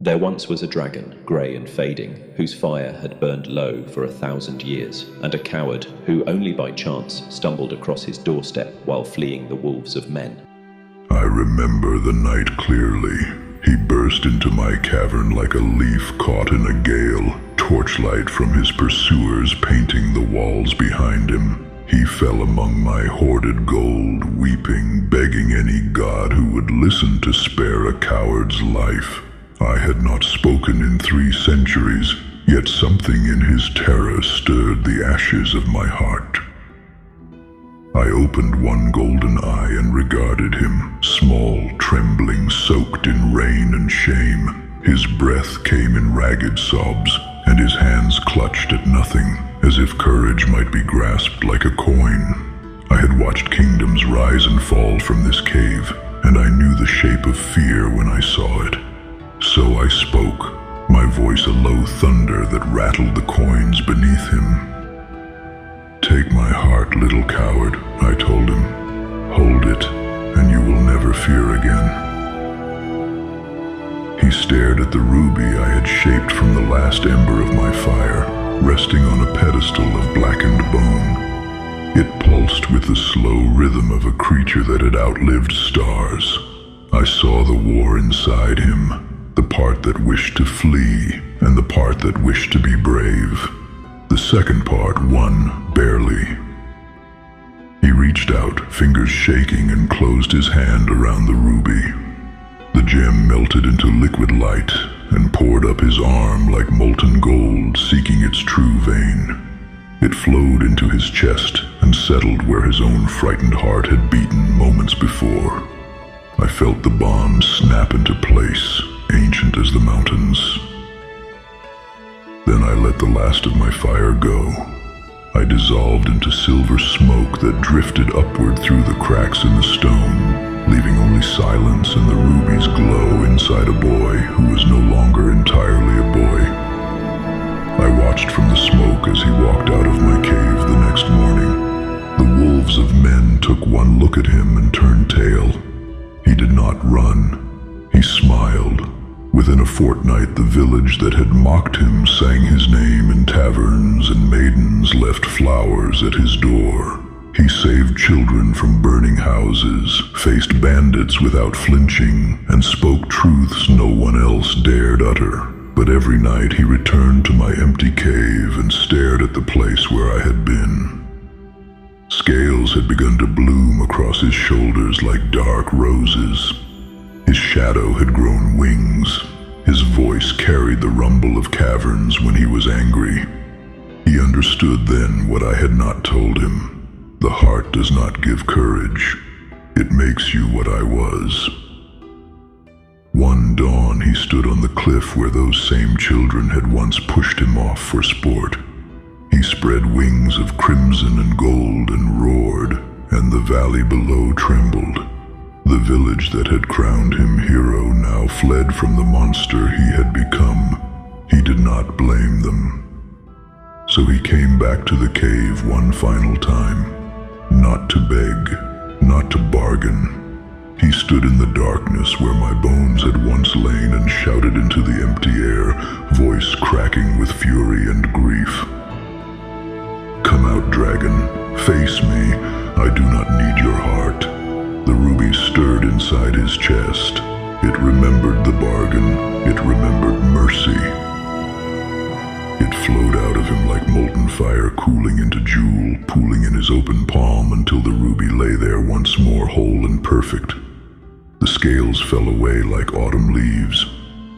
There once was a dragon, grey and fading, whose fire had burned low for 1,000 years, and a coward who only by chance stumbled across his doorstep while fleeing the wolves of men. I remember the night clearly. He burst into my cavern like a leaf caught in a gale, torchlight from his pursuers painting the walls behind him. He fell among my hoarded gold, weeping, begging any god who would listen to spare a coward's life. I had not spoken in 3 centuries, yet something in his terror stirred the ashes of my heart. I opened one golden eye and regarded him, small, trembling, soaked in rain and shame. His breath came in ragged sobs, and his hands clutched at nothing, as if courage might be grasped like a coin. I had watched kingdoms rise and fall from this cave, and I knew the shape of fear when I saw it. So I spoke, my voice a low thunder that rattled the coins beneath him. "Take my heart, little coward," I told him. "Hold it, and you will never fear again." He stared at the ruby I had shaped from the last ember of my fire, resting on a pedestal of blackened bone. It pulsed with the slow rhythm of a creature that had outlived stars. I saw the war inside him, the part that wished to flee, and the part that wished to be brave. The second part won, barely. He reached out, fingers shaking, and closed his hand around the ruby. The gem melted into liquid light and poured up his arm like molten gold, seeking its true vein. It flowed into his chest and settled where his own frightened heart had beaten moments before. I felt the bond snap into place, ancient as the mountains. Then I let the last of my fire go. I dissolved into silver smoke that drifted upward through the cracks in the stone, leaving only silence and the ruby's glow inside a boy who was no longer entirely a boy. I watched from the smoke as he walked out of my cave the next morning. The wolves of men took one look at him and turned tail. He did not run. He smiled. Within a fortnight, the village that had mocked him sang his name in taverns, and maidens left flowers at his door. He saved children from burning houses, faced bandits without flinching, and spoke truths no one else dared utter. But every night he returned to my empty cave and stared at the place where I had been. Scales had begun to bloom across his shoulders like dark roses. His shadow had grown wings. His voice carried the rumble of caverns when he was angry. He understood then what I had not told him. The heart does not give courage. It makes you what I was. One dawn he stood on the cliff where those same children had once pushed him off for sport. He spread wings of crimson and gold and roared, and the valley below trembled. The village that had crowned him hero now fled from the monster he had become. He did not blame them. So he came back to the cave one final time, not to beg, not to bargain. He stood in the darkness where my bones had once lain and shouted into the empty air, voice cracking with fury and grief. "Come out, dragon. Face me. I do not need your heart." The ruby stirred inside his chest. It remembered the bargain. It remembered mercy. It flowed out of him like molten fire cooling into jewel, pooling in his open palm until the ruby lay there once more whole and perfect. The scales fell away like autumn leaves.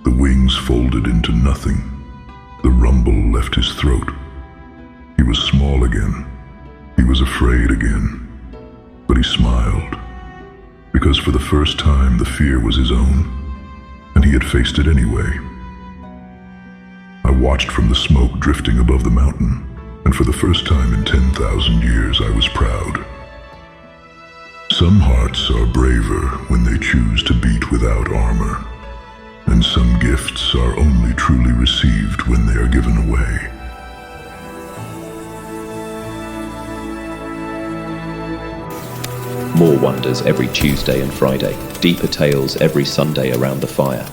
The wings folded into nothing. The rumble left his throat. He was small again. He was afraid again. But he smiled. Because for the first time the fear was his own, and he had faced it anyway. I watched from the smoke drifting above the mountain, and for the first time in 10,000 years I was proud. Some hearts are braver when they choose to beat without armor, and some gifts are only truly received when they are given away. More wonders every Tuesday and Friday, deeper tales every Sunday around the fire.